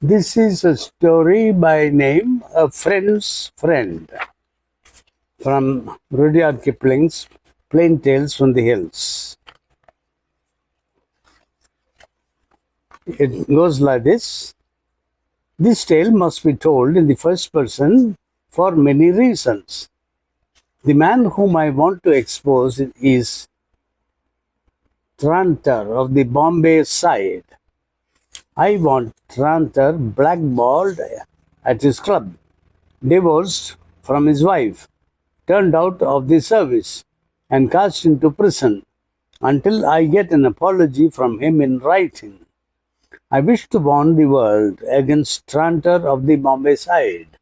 This is a story by name A Friend's Friend from Rudyard Kipling's Plain Tales from the Hills. It goes like this. This tale must be told in the first person for many reasons. The man whom I want to expose is Tranter of the Bombay side. I want Tranter blackballed at his club, divorced from his wife, turned out of the service, and cast into prison until I get an apology from him in writing. I wish to warn the world against Tranter of the Bombay side.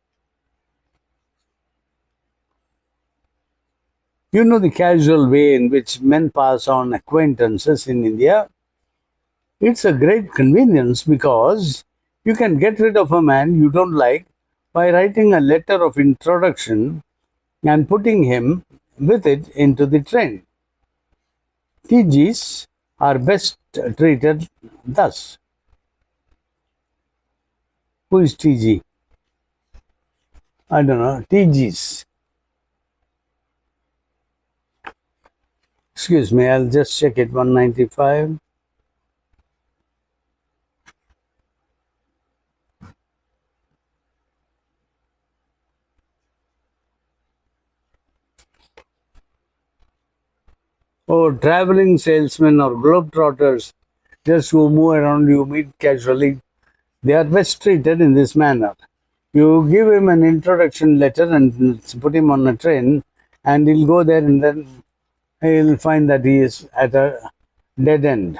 You know the casual way in which men pass on acquaintances in India? It's a great convenience because you can get rid of a man you don't like by writing a letter of introduction and putting him with it into the train. TGs are best treated thus. Who is TG? I don't know. TGs. Excuse me, I'll just check it. 195. Oh, traveling salesmen or globetrotters just who move around, you meet casually. They are best treated in this manner. You give him an introduction letter and put him on a train, and he'll go there, and then he'll find that he is at a dead end.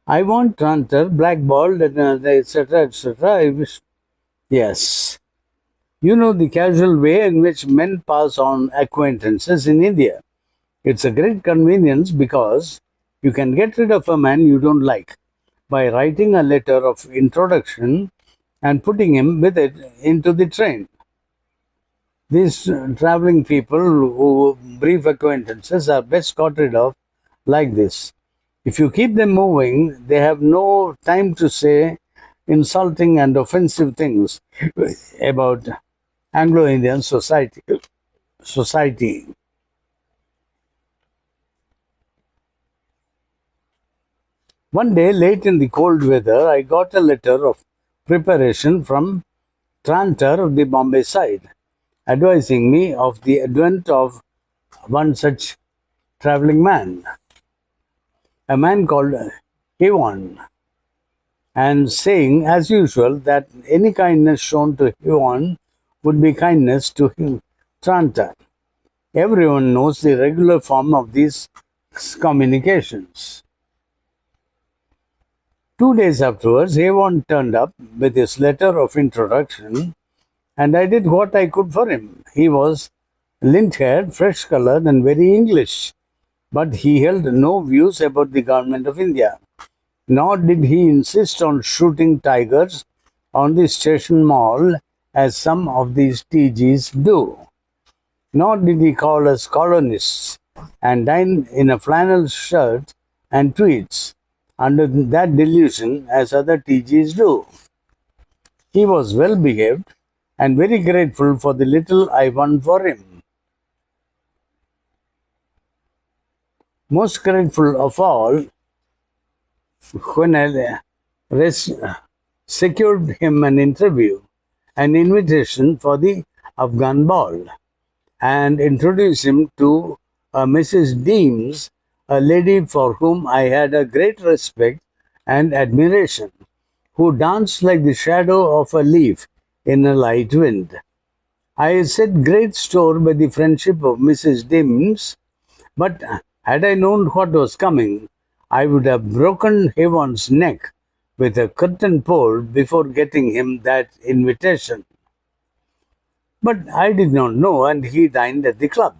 I want Tranter blackballed, etc., etc. I wish. Yes. You know the casual way in which men pass on acquaintances in India. It's a great convenience because you can get rid of a man you don't like by writing a letter of introduction and putting him with it into the train. These traveling people who brief acquaintances are best got rid of like this. If you keep them moving, they have no time to say insulting and offensive things about Anglo-Indian society. One day, late in the cold weather, I got a letter of preparation from Tranter of the Bombay side, advising me of the advent of one such traveling man, a man called Hewan, and saying, as usual, that any kindness shown to Hewan would be kindness to Tranter. Everyone knows the regular form of these communications. 2 days afterwards, Avon turned up with his letter of introduction, and I did what I could for him. He was lint-haired, fresh-colored, and very English, but he held no views about the government of India, nor did he insist on shooting tigers on the station mall as some of these TGs do. Nor did he call us colonists and dine in a flannel shirt and tweeds under that delusion as other TGs do. He was well behaved and very grateful for the little I won for him. Most grateful of all, when I secured him an interview, an invitation for the Afghan ball, and introduced him to Mrs. Deems, a lady for whom I had a great respect and admiration, who danced like the shadow of a leaf in a light wind. I set great store by the friendship of Mrs. Deems, but had I known what was coming, I would have broken Heaven's neck with a curtain pole before getting him that invitation. But I did not know, and he dined at the club.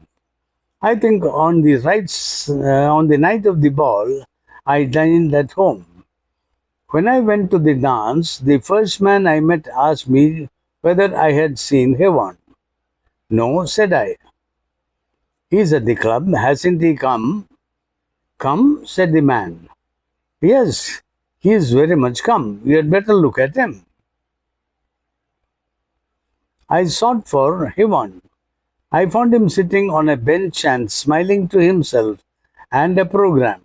I think on the night of the ball, I dined at home. When I went to the dance, the first man I met asked me whether I had seen Hewan. No, said I. He's at the club, hasn't he come? Come, said the man. Yes, he is very much come. You had better look at him. I sought for Hivan. I found him sitting on a bench and smiling to himself and a program.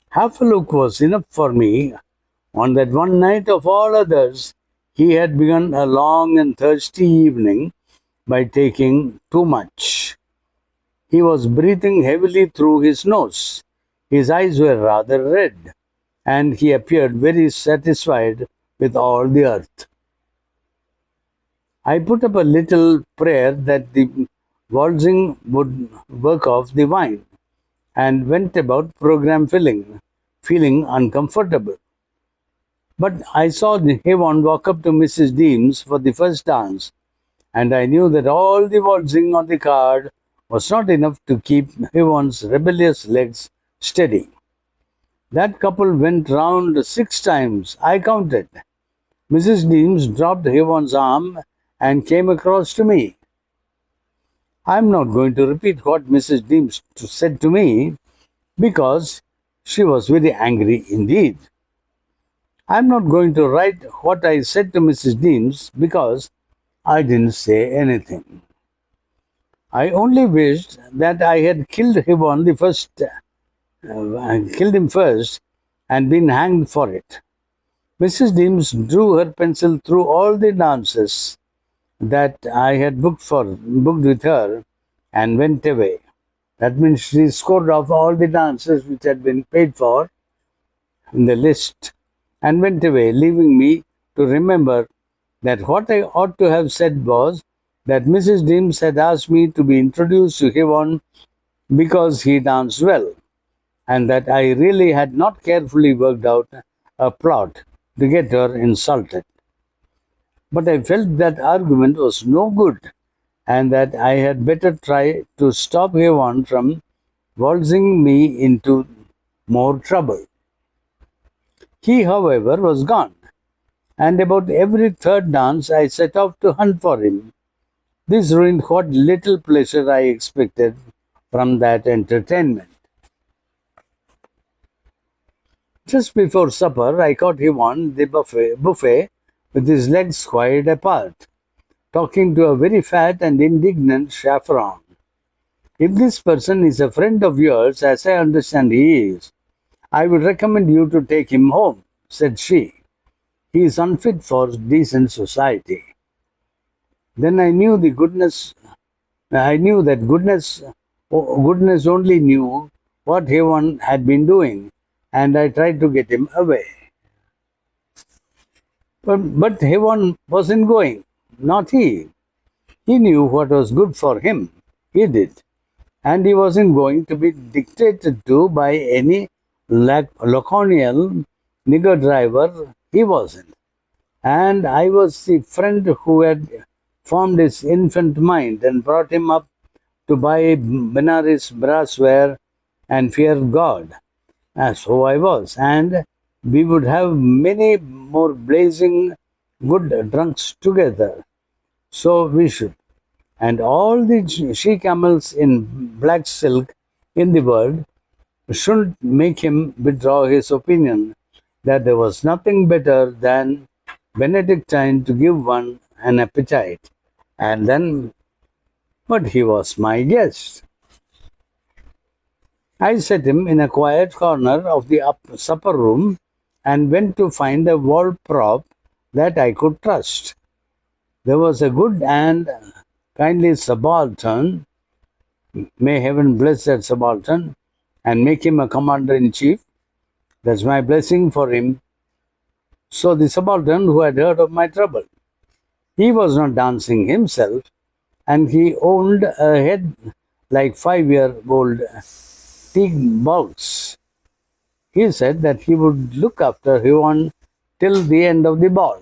Half a look was enough for me. On that one night of all others, he had begun a long and thirsty evening by taking too much. He was breathing heavily through his nose. His eyes were rather red, and he appeared very satisfied with all the earth. I put up a little prayer that the waltzing would work off the wine, and went about program filling, feeling uncomfortable. But I saw Havon walk up to Mrs. Deems for the first dance, and I knew that all the waltzing on the card was not enough to keep Havon's rebellious legs steady. That couple went round 6 times, I counted. Mrs. Deems dropped Havon's arm and came across to me. I am not going to repeat what Mrs. Deems said to me, because she was very angry indeed. I am not going to write what I said to Mrs. Deems, because I didn't say anything. I only wished that I had killed Havon killed him first and been hanged for it. Mrs. Deems drew her pencil through all the dances that I had booked with her, and went away. That means she scored off all the dances which had been paid for in the list, and went away, leaving me to remember that what I ought to have said was that Mrs. Deems had asked me to be introduced to Havon because he danced well, and that I really had not carefully worked out a plot to get her insulted. But I felt that argument was no good, and that I had better try to stop Havon from waltzing me into more trouble. He, however, was gone, and about every third dance I set off to hunt for him. This ruined what little pleasure I expected from that entertainment. Just before supper, I caught him on the buffet with his legs wide apart, talking to a very fat and indignant chaperon. If this person is a friend of yours, as I understand he is, I would recommend you to take him home, said she. He is unfit for decent society. Then I knew that goodness only knew what Havon had been doing, and I tried to get him away. But Havon wasn't going, not he. He knew what was good for him. He did. And he wasn't going to be dictated to by any laconial nigger driver. He wasn't. And I was the friend who had formed his infant mind and brought him up to buy Benares brassware and fear God. So I was. And we would have many more blazing good drunks together. So we should. And all the she-camels in black silk in the world shouldn't make him withdraw his opinion that there was nothing better than Benedictine to give one an appetite. And then, but he was my guest. I set him in a quiet corner of the supper room and went to find a wall prop that I could trust. There was a good and kindly subaltern, may heaven bless that subaltern and make him a commander-in-chief. That's my blessing for him. So the subaltern who had heard of my trouble, he was not dancing himself, and he owned a head like 5-year-old teak box. He said that he would look after Havon till the end of the ball.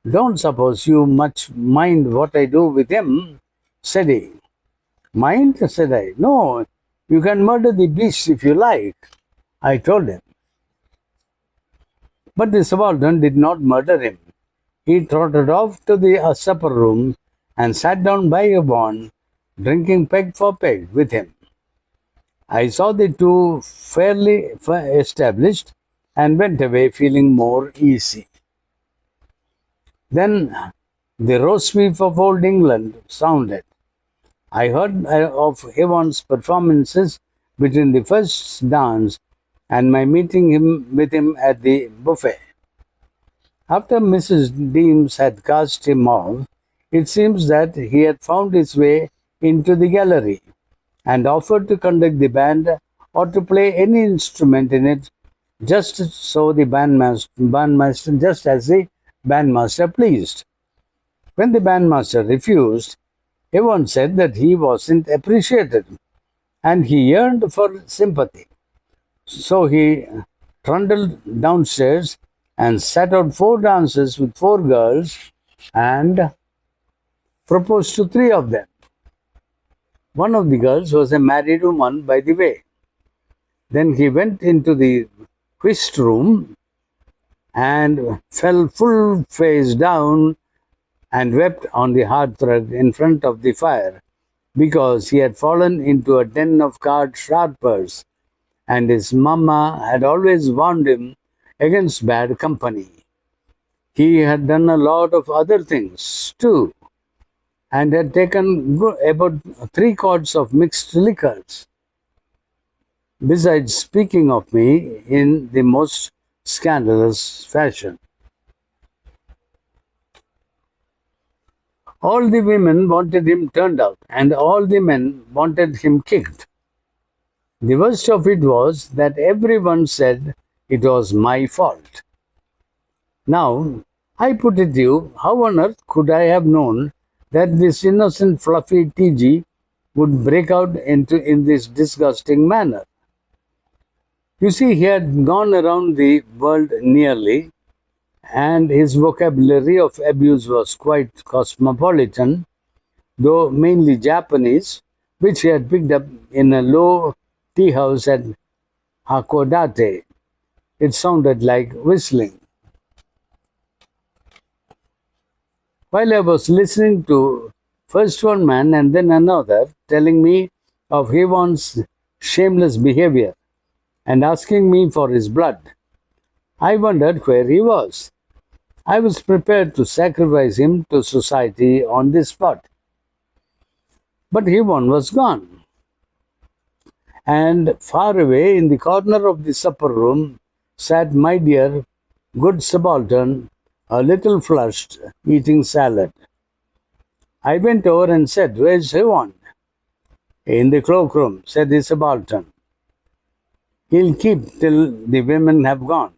Don't suppose you much mind what I do with him, said he. Mind, said I. No, you can murder the beast if you like, I told him. But the subaltern did not murder him. He trotted off to the supper room and sat down by Havon, drinking peg for peg with him. I saw the two fairly established and went away feeling more easy. Then the roast beef of old England sounded. I heard of Yvonne's performances between the first dance and my meeting him with him at the buffet. After Mrs. Deems had cast him off, it seems that he had found his way into the gallery and offered to conduct the band or to play any instrument in it just as the bandmaster pleased. When the bandmaster refused, Yvonne said that he wasn't appreciated and he yearned for sympathy. So he trundled downstairs and sat out 4 dances with 4 girls and proposed to 3 of them. One of the girls was a married woman, by the way. Then he went into the whist room and fell full face down and wept on the hearthrug in front of the fire because he had fallen into a den of card sharpers and his mamma had always warned him against bad company. He had done a lot of other things too and had taken about 3 quarts of mixed liquors, besides speaking of me in the most scandalous fashion. All the women wanted him turned out, and all the men wanted him kicked. The worst of it was that everyone said it was my fault. Now, I put it to you, how on earth could I have known that this innocent fluffy TG would break out in this disgusting manner? You see, he had gone around the world nearly, and his vocabulary of abuse was quite cosmopolitan, though mainly Japanese, which he had picked up in a low tea house at Hakodate. It sounded like whistling. While I was listening to first one man and then another telling me of Yvonne's shameless behavior and asking me for his blood, I wondered where he was. I was prepared to sacrifice him to society on the spot. But Yvonne was gone. And far away in the corner of the supper room sat my dear, good subaltern, a little flushed, eating salad. I went over and said, "Where's Yvonne?" "In the cloakroom," said the subaltern. "He'll keep till the women have gone.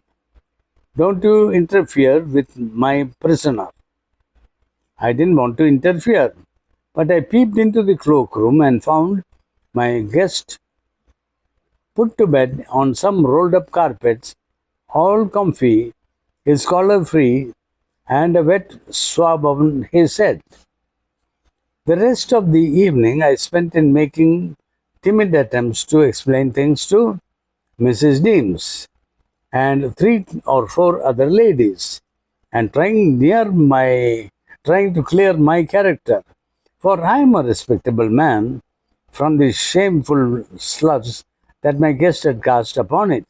Don't you interfere with my prisoner." I didn't want to interfere, but I peeped into the cloakroom and found my guest put to bed on some rolled up carpets, all comfy, his collar free, and a wet swab on his head. The rest of the evening I spent in making timid attempts to explain things to Mrs. Deems and 3 or 4 other ladies, and trying to clear my character, for I am a respectable man, from the shameful slurs that my guest had cast upon it.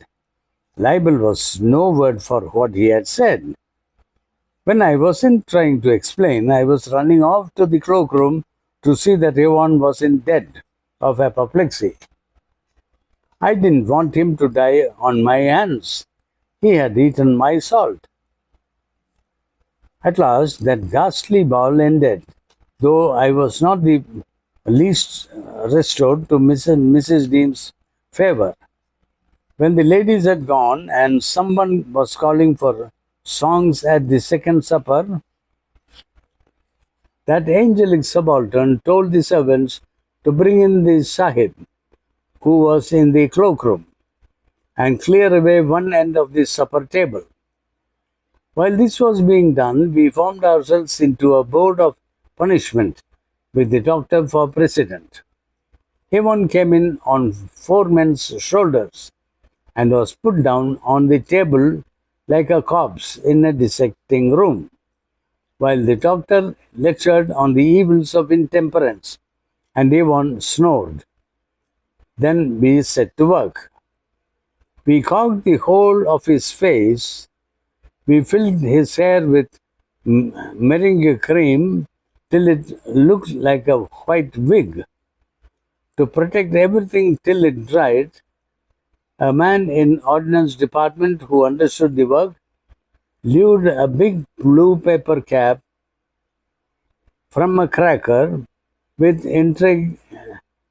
Libel was no word for what he had said. When I wasn't trying to explain, I was running off to the cloakroom to see that Yvonne wasn't dead of apoplexy. I didn't want him to die on my hands. He had eaten my salt. At last, that ghastly ball ended, though I was not the least restored to Mrs. Deem's favor. When the ladies had gone and someone was calling for songs at the second supper, that angelic subaltern told the servants to bring in the sahib, who was in the cloakroom, and clear away one end of the supper table. While this was being done, we formed ourselves into a board of punishment with the doctor for president. Yvonne came in on 4 men's shoulders and was put down on the table like a corpse in a dissecting room, while the doctor lectured on the evils of intemperance, and Yvonne snored. Then we set to work. We cocked the whole of his face. We filled his hair with meringue cream till it looked like a white wig. To protect everything till it dried, a man in ordnance department who understood the work glued a big blue paper cap from a cracker with intrigue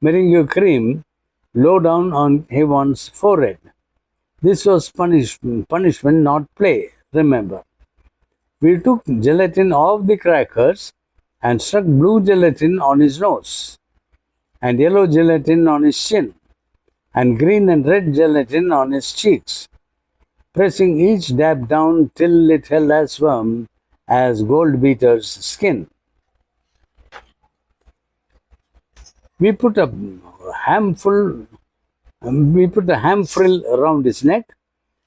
meringue cream low down on Yvonne's forehead. This was punishment, not play, remember. We took gelatin off the crackers and stuck blue gelatin on his nose, and yellow gelatin on his chin, and green and red gelatin on his cheeks, pressing each dab down till it held as firm as gold beater's skin. We put a hamful we put a ham frill around his neck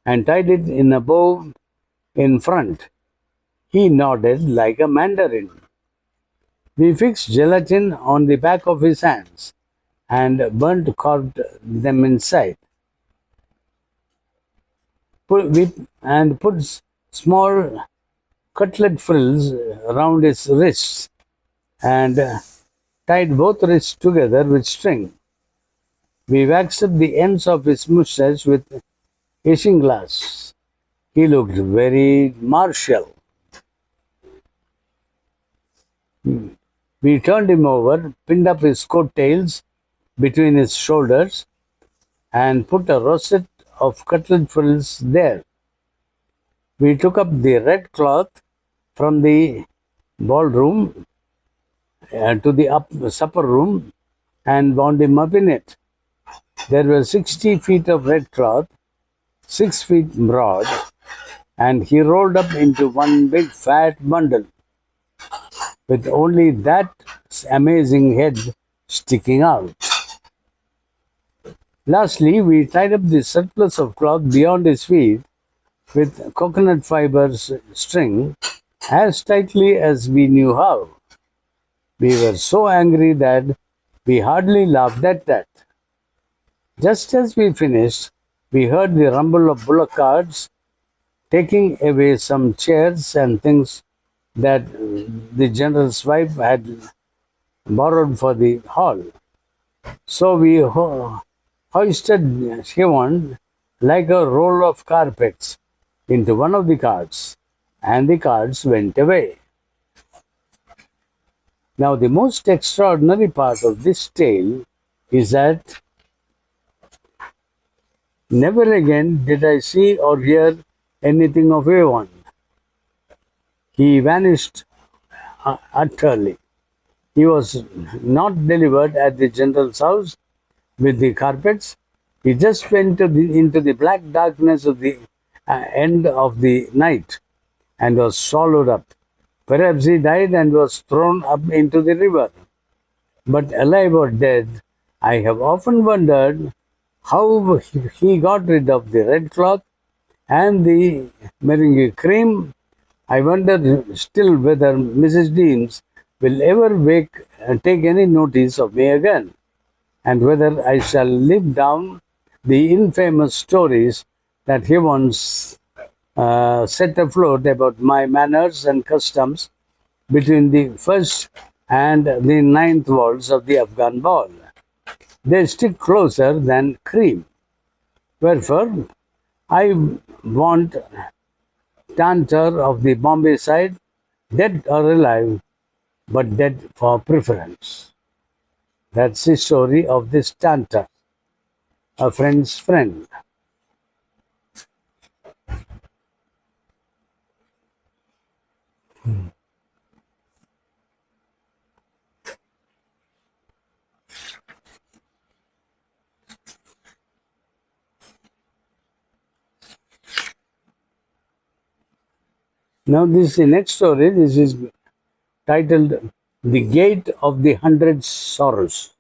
and tied it in a bow in front. He nodded like a mandarin. We fixed gelatin on the back of his hands and burnt carved them inside. Put small cutlet frills around his wrists and tied both wrists together with string. We waxed up the ends of his moustache with isinglass. He looked very martial. We turned him over, pinned up his coat tails between his shoulders, and put a rosette of cutlet frills there. We took up the red cloth from the ballroom to the supper room and wound him up in it. There were 60 feet of red cloth, 6 feet broad, and he rolled up into one big fat bundle, with only that amazing head sticking out. Lastly, we tied up the surplus of cloth beyond his feet with coconut fibers string as tightly as we knew how. We were so angry that we hardly laughed at that. Just as we finished, we heard the rumble of bullock carts taking away some chairs and things that the general's wife had borrowed for the hall. So we hoisted Yvonne like a roll of carpets into one of the carts, and the carts went away. Now, the most extraordinary part of this tale is that never again did I see or hear anything of Yvonne. He vanished utterly. He was not delivered at the general's house with the carpets. He just went into the black darkness of the end of the night and was swallowed up. Perhaps he died and was thrown up into the river. But alive or dead, I have often wondered how he got rid of the red cloth and the meringue cream. I wonder still whether Mrs. Deems will ever take any notice of me again, and whether I shall live down the infamous stories that he once set afloat about my manners and customs between the first and the ninth walls of the Afghan ball. They stick closer than cream. Wherefore, I want Tanter of the Bombay side, dead or alive, but dead for preference. That's the story of this Tanter, a friend's friend. Now, this is the next story. This is titled The Gate of the Hundred Sorrows.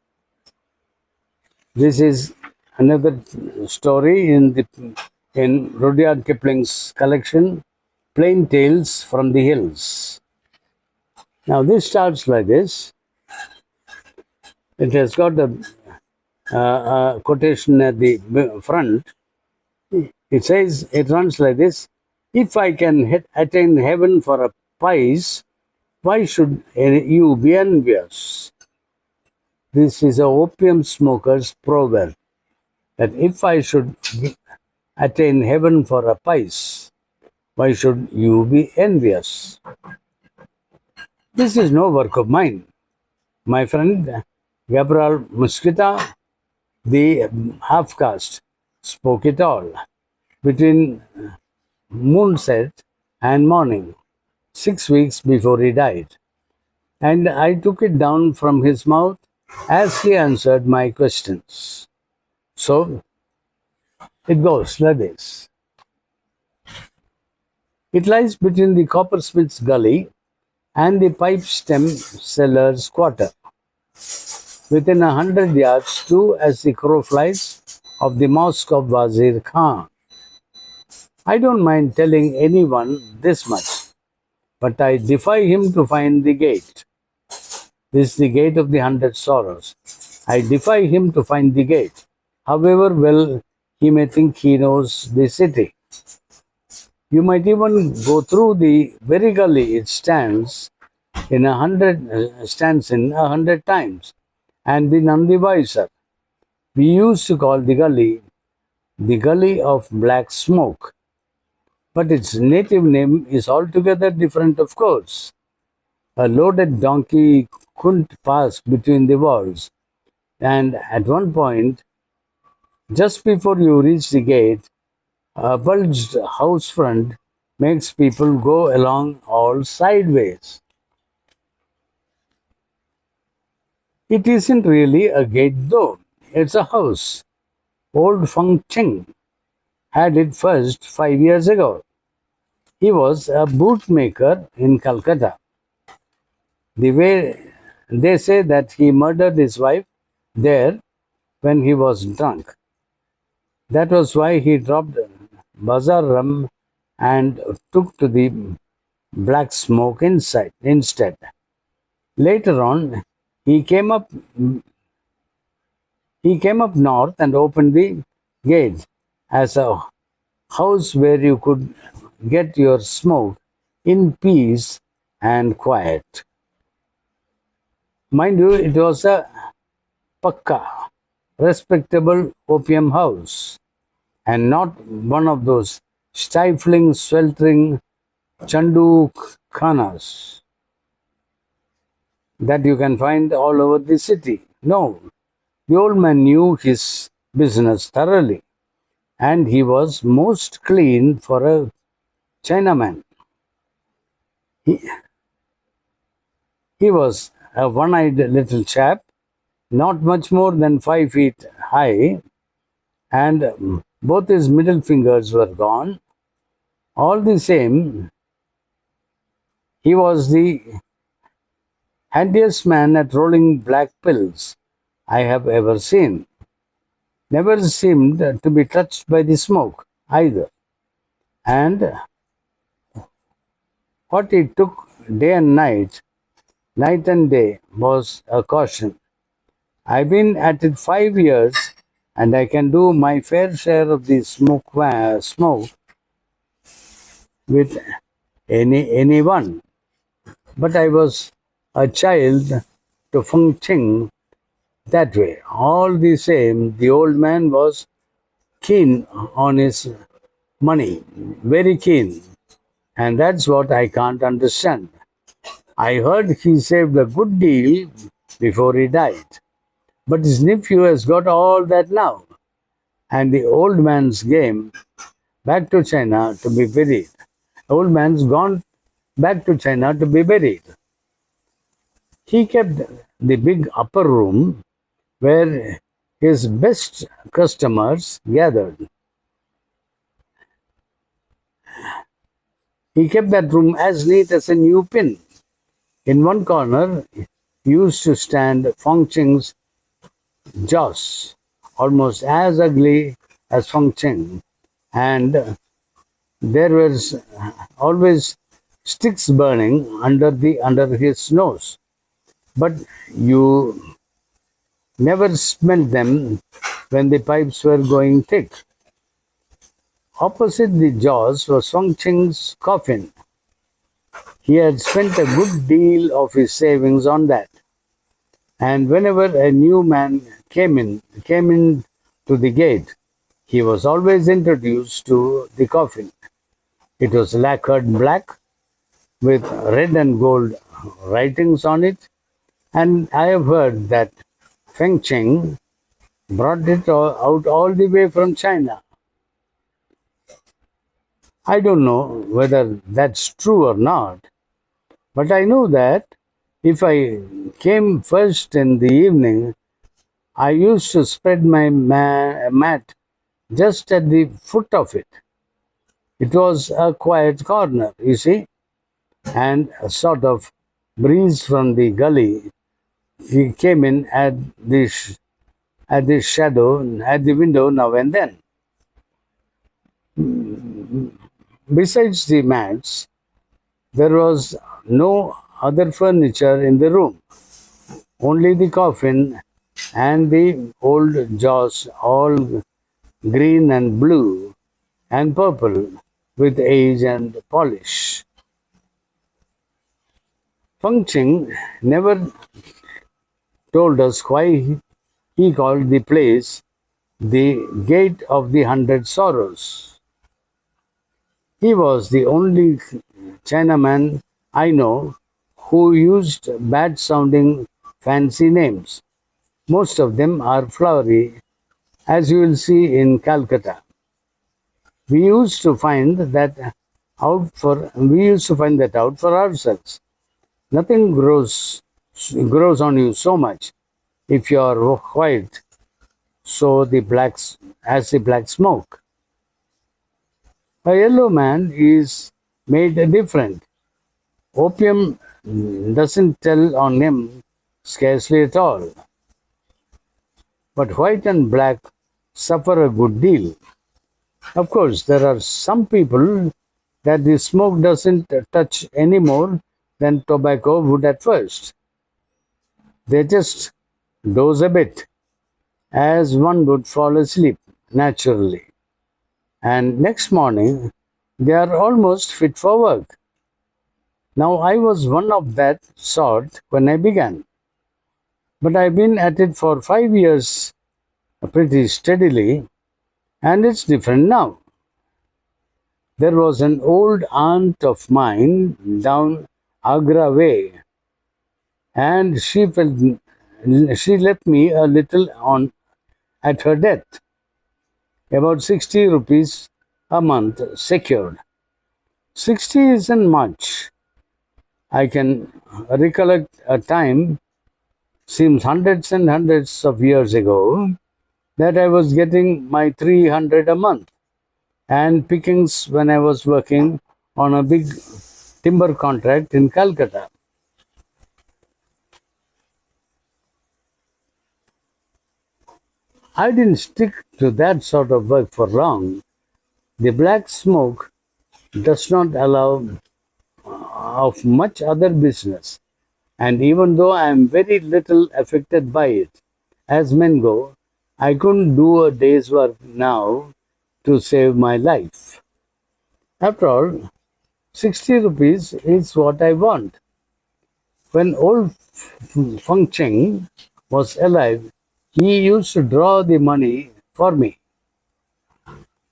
This is another story in Rudyard Kipling's collection, Plain Tales from the Hills. Now, this starts like this. It has got a quotation at the front. It says, it runs like this: if I can attain heaven for a pice, why should you be envious? This is a opium smoker's proverb, that if I should attain heaven for a pice, why should you be envious? This is no work of mine. My friend Gabriel Mosquita, the half caste, spoke it all between moonset and morning, 6 weeks before he died. And I took it down from his mouth as he answered my questions. So it goes like this. It lies between the coppersmith's gully and the pipe stem seller's quarter, within 100 yards too, as the crow flies, of the mosque of Wazir Khan. I don't mind telling anyone this much, but I defy him to find the gate. This is the gate of the 100 sorrows. I defy him to find the gate, however well he may think he knows the city. You might even go through the very gully it stands in 100 times, and be none the wiser. We used to call the gully of black smoke, but its native name is altogether different, of course. A loaded donkey couldn't pass between the walls, and at one point, just before you reach the gate, a bulged house front makes people go along all sideways. It isn't really a gate though, it's a house. Old Feng Ching had it first 5 years ago. He was a bootmaker in Calcutta. The way they say that he murdered his wife there when he was drunk. That was why he dropped bazaar rum and took to the black smoke instead. Later on, he came up north and opened the gate as a house where you could get your smoke in peace and quiet. Mind you, it was a pakka, respectable opium house, and not one of those stifling, sweltering chandu khanas that you can find all over the city. No, the old man knew his business thoroughly, and he was most clean for a Chinaman. He was a one-eyed little chap, not much more than 5 feet high, and both his middle fingers were gone. All the same, he was the handiest man at rolling black pills I have ever seen. Never seemed to be touched by the smoke either. And what he took day and night and day, was a caution. I've been at it 5 years, and I can do my fair share of the smoke with anyone. But I was a child to Feng Ching that way. All the same, the old man was keen on his money, very keen. And that's what I can't understand. I heard he saved a good deal before he died. But his nephew has got all that now. And the old man's game back to China to be buried. The old man's gone back to China to be buried. He kept the big upper room where his best customers gathered. He kept that room as neat as a new pin. In one corner used to stand Feng Ching's jaws, almost as ugly as Feng Ching, and there was always sticks burning under his nose. But you never smelled them when the pipes were going thick. Opposite the jaws was Feng Ching's coffin. He had spent a good deal of his savings on that, and whenever a new man came in to the gate, he was always introduced to the coffin. It was lacquered black with red and gold writings on it, and I have heard that Feng Cheng brought it out all the way from China. I don't know whether that's true or not, but I know that if I came first in the evening, I used to spread my mat just at the foot of it. It was a quiet corner, you see, and a sort of breeze from the gully he came in at the shadow at the window now and then. Besides the mats, there was no other furniture in the room, only the coffin and the old jaws, all green and blue and purple with age and polish. Feng Ching never told us why he called the place the Gate of the Hundred Sorrows. He was the only Chinaman I know who used bad sounding fancy names. Most of them are flowery, as you will see in Calcutta. We used to find that out for ourselves. Nothing grows on you so much if you are white, so the blacks as the black smoke. A yellow man is made different. Opium doesn't tell on him scarcely at all. But white and black suffer a good deal. Of course, there are some people that the smoke doesn't touch any more than tobacco would at first. They just doze a bit, as one would fall asleep naturally. And next morning, they are almost fit for work. Now, I was one of that sort when I began, but I've been at it for 5 years pretty steadily, and it's different now. There was an old aunt of mine down Agra way, and she left me a little on at her death, about 60 rupees a month secured. 60 isn't much. I can recollect a time, seems hundreds and hundreds of years ago, that I was getting my 300 a month and pickings when I was working on a big timber contract in Calcutta. I didn't stick to that sort of work for long. The black smoke does not allow of much other business, and even though I am very little affected by it, as men go, I couldn't do a day's work now to save my life. After all, 60 rupees is what I want. When old Feng Cheng was alive, he used to draw the money for me.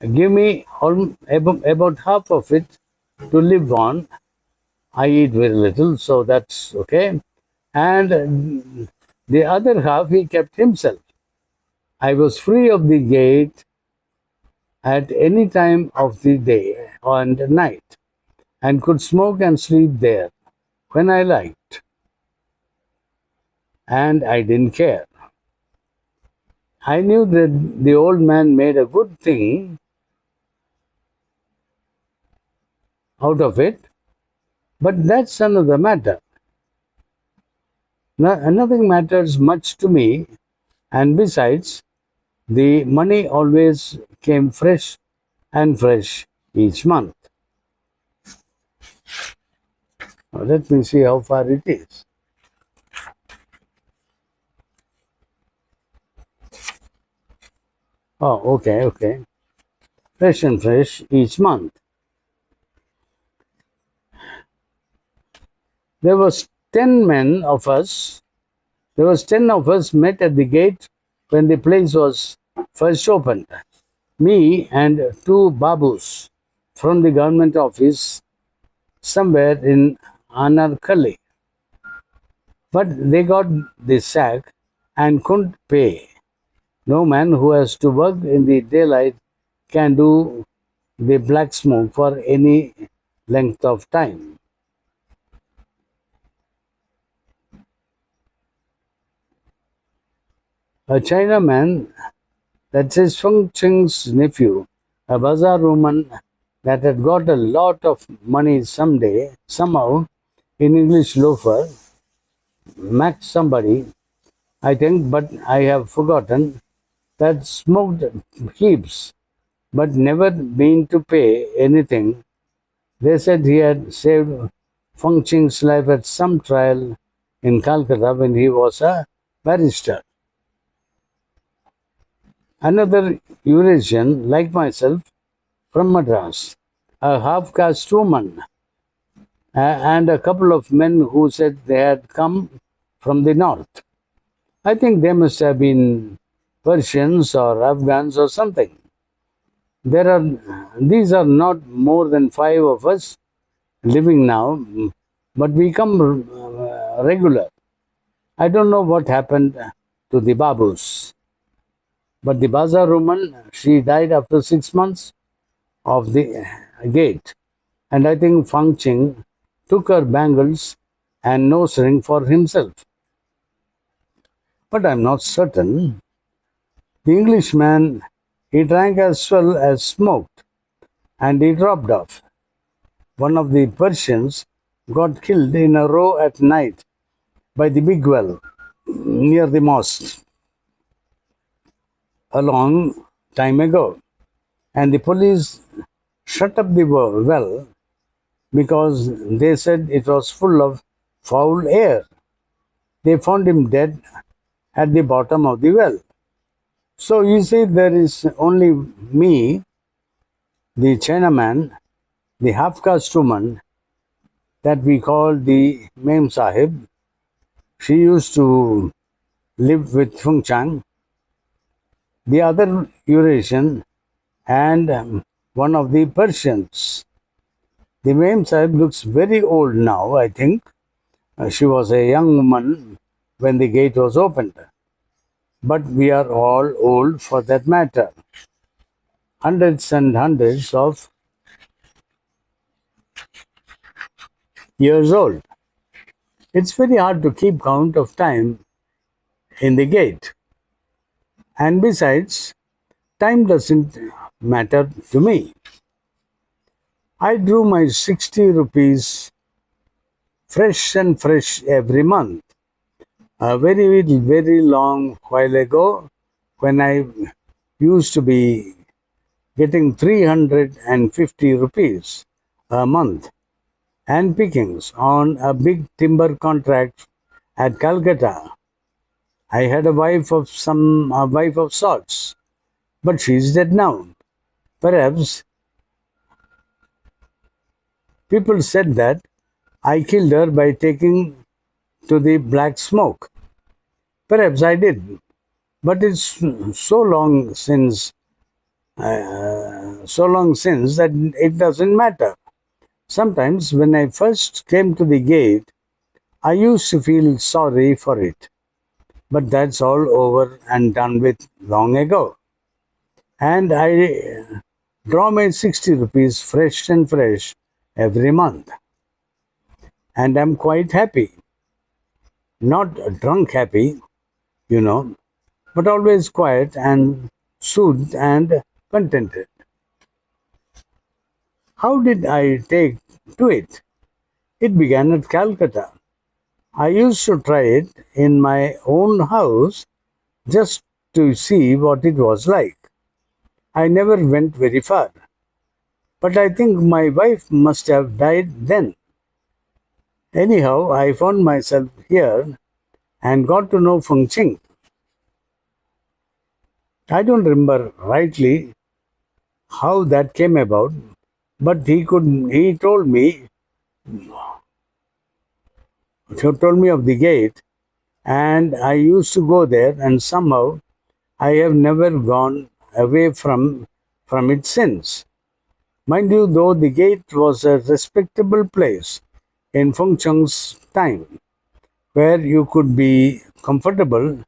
Give me about half of it to live on. I eat very little, so that's okay. And the other half he kept himself. I was free of the gate at any time of the day and night, and could smoke and sleep there when I liked, and I didn't care. I knew that the old man made a good thing out of it, but that's another matter. Nothing matters much to me, and besides, the money always came fresh and fresh each month. Now, let me see how far it is. Oh, okay, okay. Fresh and fresh each month. There was 10 men of us. There was 10 of us met at the gate when the place was first opened. Me and two babus from the government office somewhere in Anarkali. But they got the sack and couldn't pay. No man who has to work in the daylight can do the black smoke for any length of time. A Chinaman, that's his Feng Ching's nephew, a bazaar woman that had got a lot of money somehow, in English loafer, Mac somebody, I think, but I have forgotten, that smoked heaps, but never been to pay anything. They said he had saved Feng Ching's life at some trial in Calcutta when he was a barrister. Another Eurasian, like myself, from Madras, a half caste woman, and a couple of men who said they had come from the north. I think they must have been Persians or Afghans or something. These are not more than 5 of us living now, but we come regular. I don't know what happened to the Babus, but the bazaar woman, she died after 6 months of the gate, and I think Fang Ching took her bangles and nose ring for himself. But I'm not certain. The Englishman, he drank as well as smoked, and he dropped off. One of the Persians got killed in a row at night by the big well near the mosque a long time ago. And the police shut up the well because they said it was full of foul air. They found him dead at the bottom of the well. So you see, there is only me, the Chinaman, the half caste woman that we call the Mem Sahib. She used to live with Fung Chang, the other Eurasian, and one of the Persians. The Mem Sahib looks very old now, I think. She was a young woman when the gate was opened. But we are all old for that matter. Hundreds and hundreds of years old. It's very hard to keep count of time in the gate. And besides, time doesn't matter to me. I drew my 60 rupees fresh and fresh every month. A very, very long while ago, when I used to be getting 350 rupees a month and pickings on a big timber contract at Calcutta. I had a wife of sorts, but she's dead now. Perhaps people said that I killed her by taking to the black smoke. Perhaps I did, but it's so long since that it doesn't matter. Sometimes when I first came to the gate, I used to feel sorry for it. But that's all over and done with long ago. And I draw my 60 rupees fresh and fresh every month. And I'm quite happy. Not drunk happy, but always quiet and soothed and contented. How did I take to it? It began at Calcutta. I used to try it in my own house just to see what it was like. I never went very far. But I think my wife must have died then. Anyhow, I found myself here and got to know Feng Ching. I don't remember rightly how that came about, but he told me of the gate, and I used to go there, and somehow I have never gone away from it since. Mind you, though, the gate was a respectable place in Feng Cheng's time, where you could be comfortable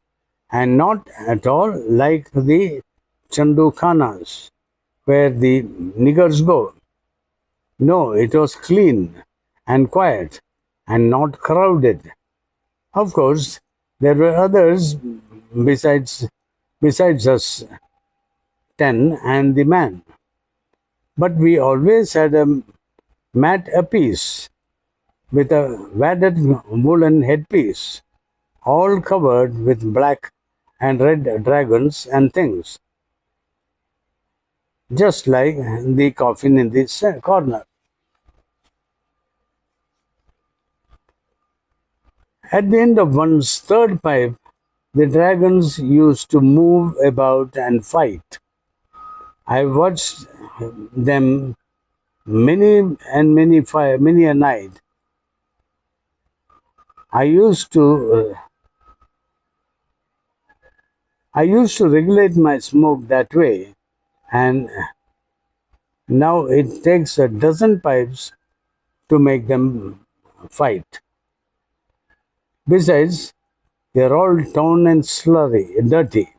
and not at all like the Chandu Khanas, where the niggers go. No, it was clean and quiet and not crowded. Of course, there were others besides besides us 10 and the man, but we always had a mat apiece with a wadded woolen headpiece, all covered with black and red dragons and things, just like the coffin in the corner. At the end of one's third pipe, the dragons used to move about and fight. I watched them many a night. I used to I used to regulate my smoke that way, and now it takes a dozen pipes to make them fight. Besides, they're all torn and dirty,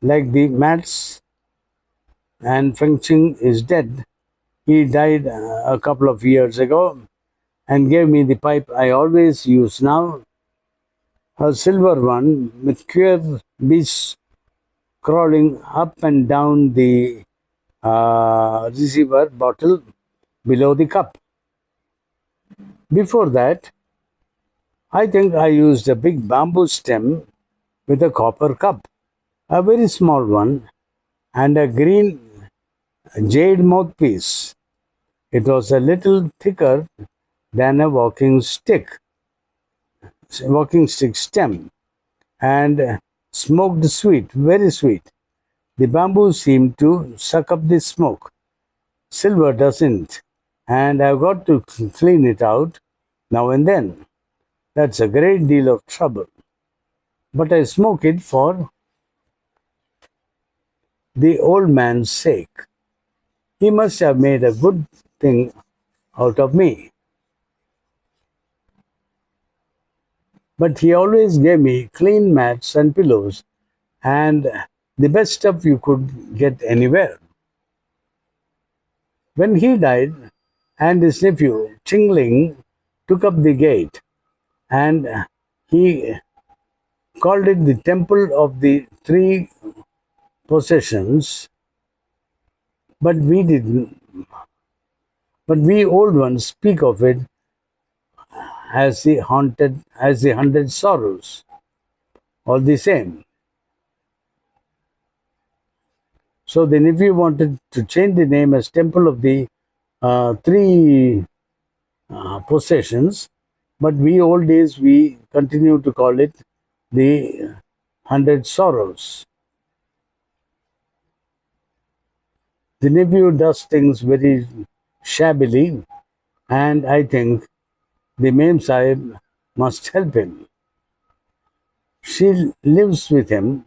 like the mats. And Feng Ching is dead. He died a couple of years ago and gave me the pipe I always use now, a silver one with queer beasts crawling up and down the receiver bottle below the cup. Before that, I think I used a big bamboo stem with a copper cup, a very small one, and a green jade mouthpiece. It was a little thicker than a walking stick stem, and smoked sweet, very sweet. The bamboo seemed to suck up the smoke. Silver doesn't, and I've got to clean it out now and then. That's a great deal of trouble. But I smoke it for the old man's sake. He must have made a good thing out of me. But he always gave me clean mats and pillows and the best stuff you could get anywhere. When he died, and his nephew, Chingling, took up the gate, and he called it the Temple of the Three Possessions, but we old ones speak of it as the hundred sorrows, all the same. So the nephew wanted to change the name as Temple of the Three Possessions, but we continue to call it the Hundred Sorrows. The nephew does things very shabbily, and I think the Mem Sahib must help him. She lives with him,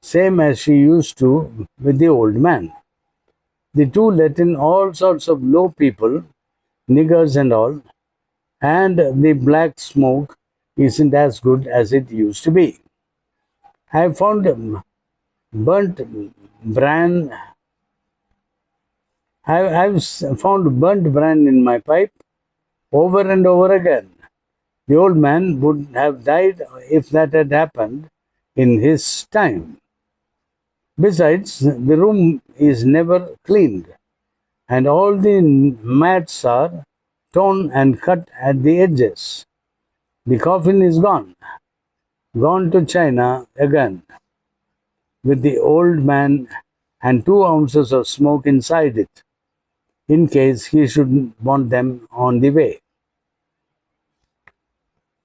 same as she used to with the old man. The two let in all sorts of low people, niggers and all, and the black smoke isn't as good as it used to be. I found burnt bran. I've found burnt bran in my pipe over and over again. The old man would have died if that had happened in his time. Besides, the room is never cleaned, and all the mats are torn and cut at the edges. The coffin is gone to China again, with the old man and 2 ounces of smoke inside it, in case he should want them on the way.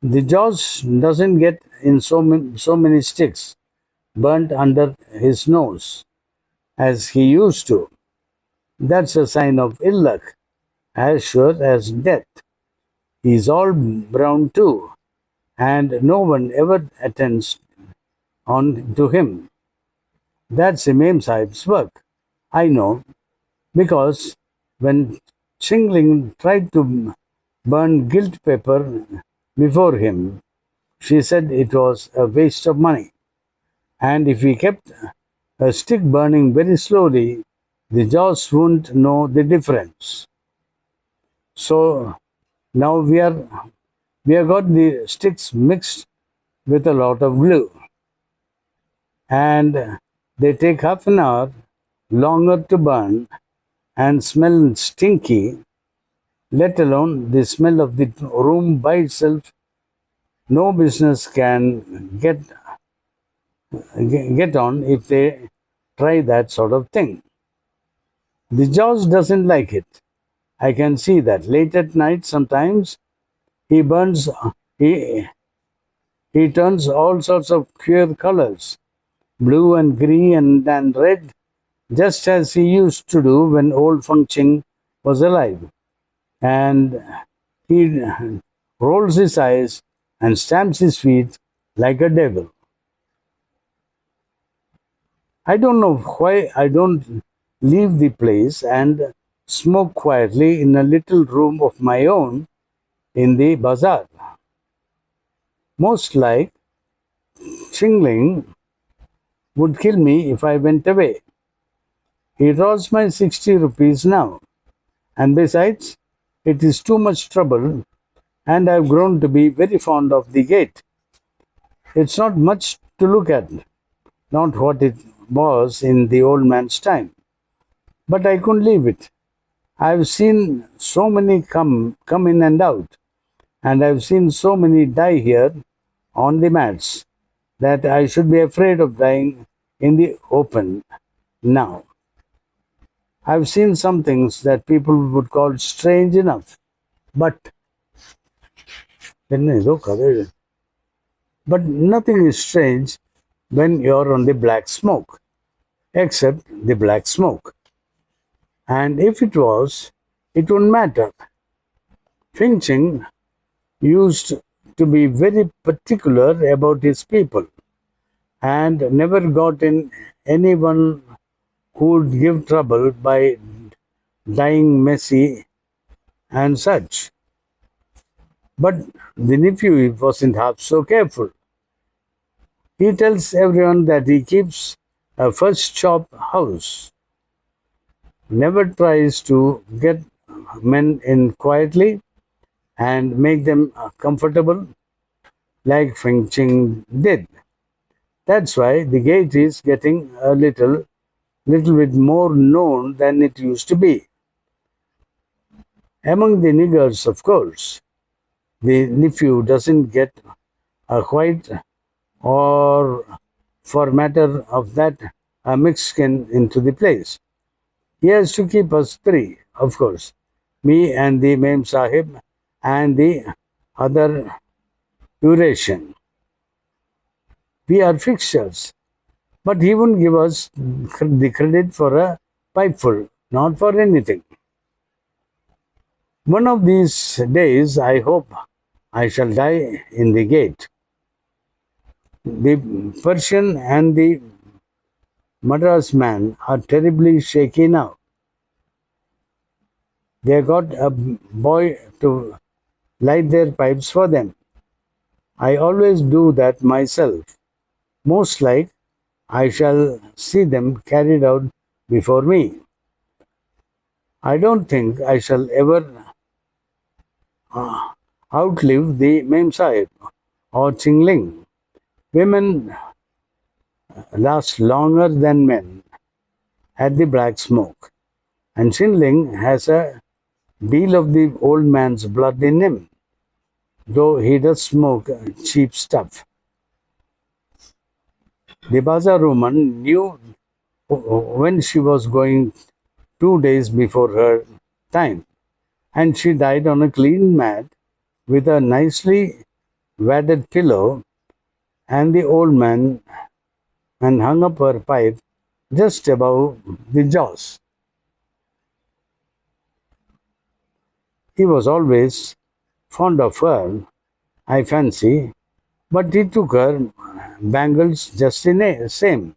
The Jaws doesn't get in so many sticks burnt under his nose, as he used to. That's a sign of ill luck, as sure as death. He's all brown too, and no one ever attends on to him. That's Imam Sahib's work. I know, because when Chingling tried to burn gilt paper before him, she said it was a waste of money. And if he kept a stick burning very slowly, the jaws wouldn't know the difference. So now we have got the sticks mixed with a lot of glue, and they take half an hour longer to burn and smell stinky, let alone the smell of the room by itself. No business can get on if they try that sort of thing. The Jaws doesn't like it. I can see that. Late at night, sometimes he burns, he, he turns all sorts of queer colors, blue and green and red, just as he used to do when old Feng Ching was alive. And he rolls his eyes and stamps his feet like a devil. I don't know why I don't leave the place and smoke quietly in a little room of my own in the bazaar. Most like Chingling would kill me if I went away. He draws my 60 rupees now, and besides, it is too much trouble, and I've grown to be very fond of the gate. It's not much to look at, not what it was in the old man's time, but I couldn't leave it. I've seen so many come in and out, and I've seen so many die here on the mats that I should be afraid of dying in the open now. I've seen some things that people would call strange enough, but but nothing is strange when you're on the black smoke, except the black smoke. And if it was, it wouldn't matter. Finching used to be very particular about his people and never got in anyone who would give trouble by dying messy and such. But the nephew wasn't half so careful. He tells everyone that he keeps a first chop house, never tries to get men in quietly and make them comfortable like Feng Ching did. That's why the gate is getting a little bit more known than it used to be. Among the niggers, of course, the nephew doesn't get a white or, for matter of that, a Mexican into the place. He has to keep us three, of course, me and the Mem Sahib and the other Eurasian. We are fixtures, but he won't give us the credit for a pipeful, not for anything. One of these days, I hope I shall die in the gate. The Persian and the Madras man are terribly shaky now. They got a boy to light their pipes for them. I always do that myself. Most like I shall see them carried out before me. I don't think I shall ever outlive the Mem Sahib or Chingling. Women last longer than men at the black smoke, and Chingling has a deal of the old man's blood in him, though he does smoke cheap stuff. The bazaar woman knew when she was going 2 days before her time, and she died on a clean mat with a nicely wadded pillow, and the old man and hung up her pipe just above the jaws. He was always fond of her, I fancy, but he took her bangles just in the same.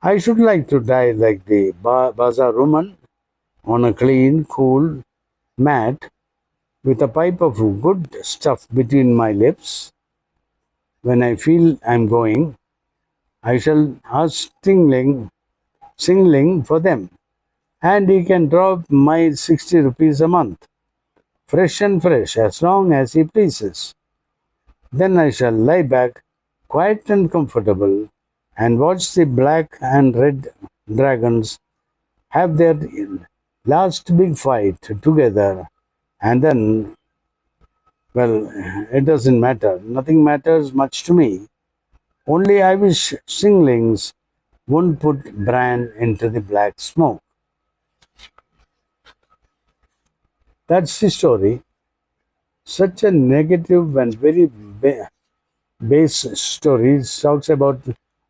I should like to die like the bazaar woman on a clean, cool mat with a pipe of good stuff between my lips. When I feel I'm going, I shall ask Singling for them, and he can drop my 60 rupees a month, fresh and fresh, as long as he pleases. Then I shall lie back, quiet and comfortable, and watch the black and red dragons have their last big fight together, and then, well, it doesn't matter. Nothing matters much to me. Only I wish Singlings wouldn't put Bran into the black smoke. That's the story. Such a negative and very base story. It talks about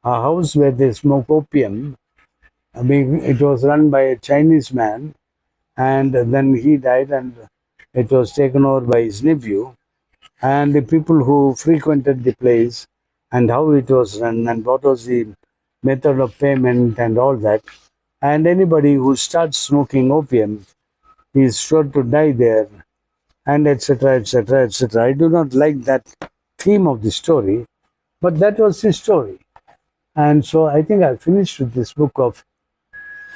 a house where they smoke opium. I mean, it was run by a Chinese man, and then he died, and it was taken over by his nephew. And the people who frequented the place, and how it was run, and what was the method of payment, and all that. And anybody who starts smoking opium is sure to die there, and etc., etc., etc. I do not like that theme of the story, but that was the story. And so I think I finished with this book of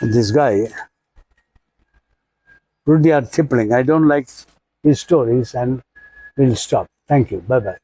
this guy, Rudyard Kipling. I don't like his stories, and we'll stop. Thank you. Bye bye.